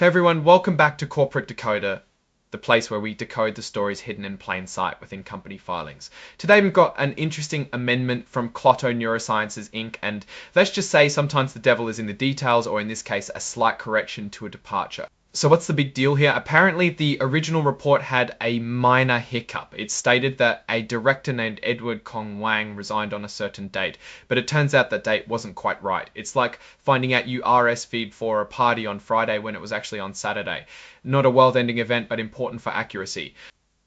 Hey everyone, welcome back to Corporate Decoder, the place where we decode the stories hidden in plain sight within company filings. Today we've got an interesting amendment from Klotho Neurosciences Inc. And let's just say sometimes the devil is in the details, or in this case, a slight correction to a departure. So what's the big deal here? Apparently the original report had a minor hiccup. It stated that a director named Edward Kong Wang resigned on a certain date, but it turns out that date wasn't quite right. It's like finding out you RSVP'd for a party on Friday when it was actually on Saturday. Not a world-ending event, but important for accuracy.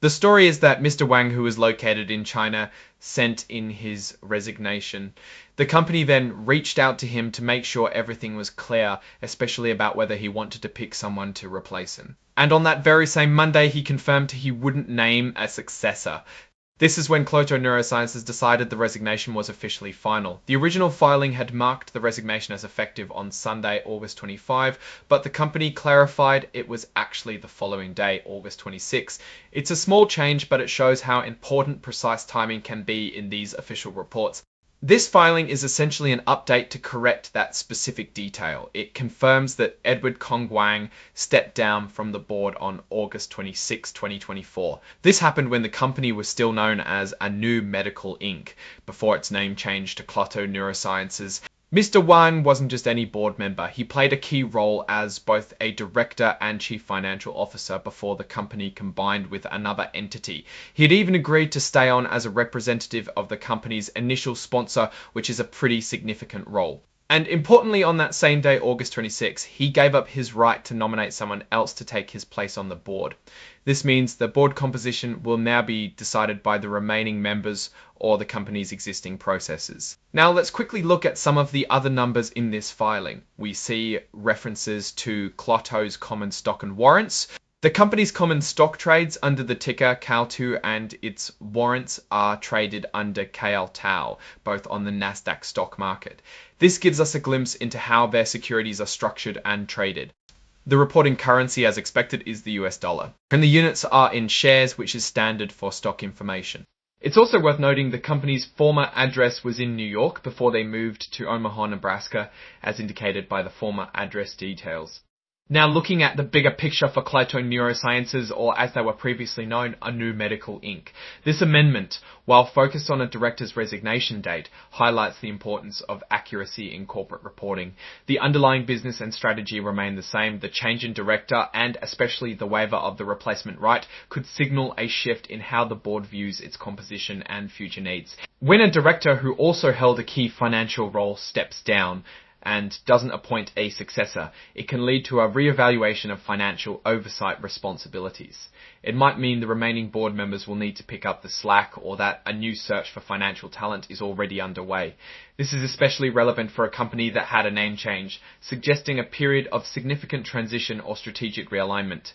The story is that Mr. Wang, who was located in China, sent in his resignation. The company then reached out to him to make sure everything was clear, especially about whether he wanted to pick someone to replace him. And on that very same Monday, he confirmed he wouldn't name a successor. This is when Klotho Neurosciences decided the resignation was officially final. The original filing had marked the resignation as effective on Sunday, August 25, but the company clarified it was actually the following day, August 26. It's a small change, but it shows how important precise timing can be in these official reports. This filing is essentially an update to correct that specific detail. It confirms that Edward Kong Wang stepped down from the board on August 26, 2024. This happened when the company was still known as Anu Medical Inc. before its name changed to Klotho Neurosciences. Mr. Wang wasn't just any board member. He played a key role as both a director and chief financial officer before the company combined with another entity. He had even agreed to stay on as a representative of the company's initial sponsor, which is a pretty significant role. And importantly, on that same day, August 26, he gave up his right to nominate someone else to take his place on the board. This means the board composition will now be decided by the remaining members or the company's existing processes. Now let's quickly look at some of the other numbers in this filing. We see references to Klotho's common stock and warrants. The company's common stock trades under the ticker KAL2 and its warrants are traded under KLTAO, both on the Nasdaq stock market. This gives us a glimpse into how their securities are structured and traded. The reporting currency, as expected, is the US dollar. And the units are in shares, which is standard for stock information. It's also worth noting the company's former address was in New York before they moved to Omaha, Nebraska, as indicated by the former address details. Now looking at the bigger picture for Klotho Neurosciences, or as they were previously known, Anu Medical Inc. This amendment, while focused on a director's resignation date, highlights the importance of accuracy in corporate reporting. The underlying business and strategy remain the same. The change in director, and especially the waiver of the replacement right, could signal a shift in how the board views its composition and future needs. When a director who also held a key financial role steps down, and doesn't appoint a successor, it can lead to a re-evaluation of financial oversight responsibilities. It might mean the remaining board members will need to pick up the slack, or that a new search for financial talent is already underway. This is especially relevant for a company that had a name change, suggesting a period of significant transition or strategic realignment.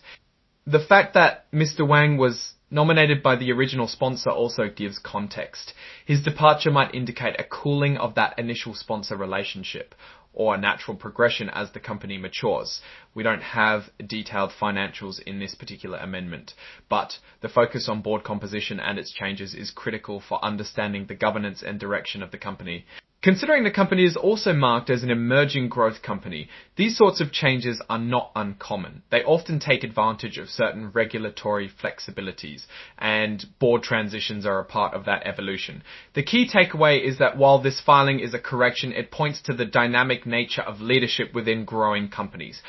The fact that Mr. Wang was nominated by the original sponsor also gives context. His departure might indicate a cooling of that initial sponsor relationship, or a natural progression as the company matures. We don't have detailed financials in this particular amendment, but the focus on board composition and its changes is critical for understanding the governance and direction of the company. Considering the company is also marked as an emerging growth company, these sorts of changes are not uncommon. They often take advantage of certain regulatory flexibilities, and board transitions are a part of that evolution. The key takeaway is that while this filing is a correction, it points to the dynamic nature of leadership within growing companies.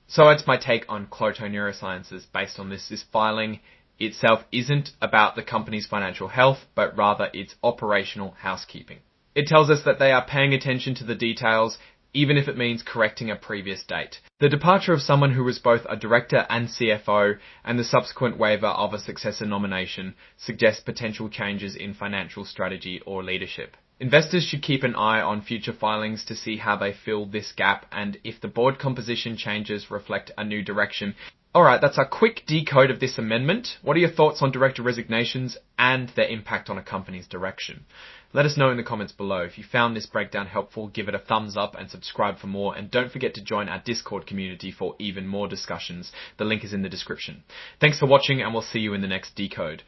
So that's my take on Klotho Neurosciences based on this. This filing itself isn't about the company's financial health, but rather its operational housekeeping. It tells us that they are paying attention to the details, even if it means correcting a previous date. The departure of someone who was both a director and CFO, and the subsequent waiver of a successor nomination, suggests potential changes in financial strategy or leadership. Investors should keep an eye on future filings to see how they fill this gap, and if the board composition changes reflect a new direction. Alright, that's a quick decode of this amendment. What are your thoughts on director resignations and their impact on a company's direction? Let us know in the comments below. If you found this breakdown helpful, give it a thumbs up and subscribe for more. And don't forget to join our Discord community for even more discussions. The link is in the description. Thanks for watching, and we'll see you in the next decode.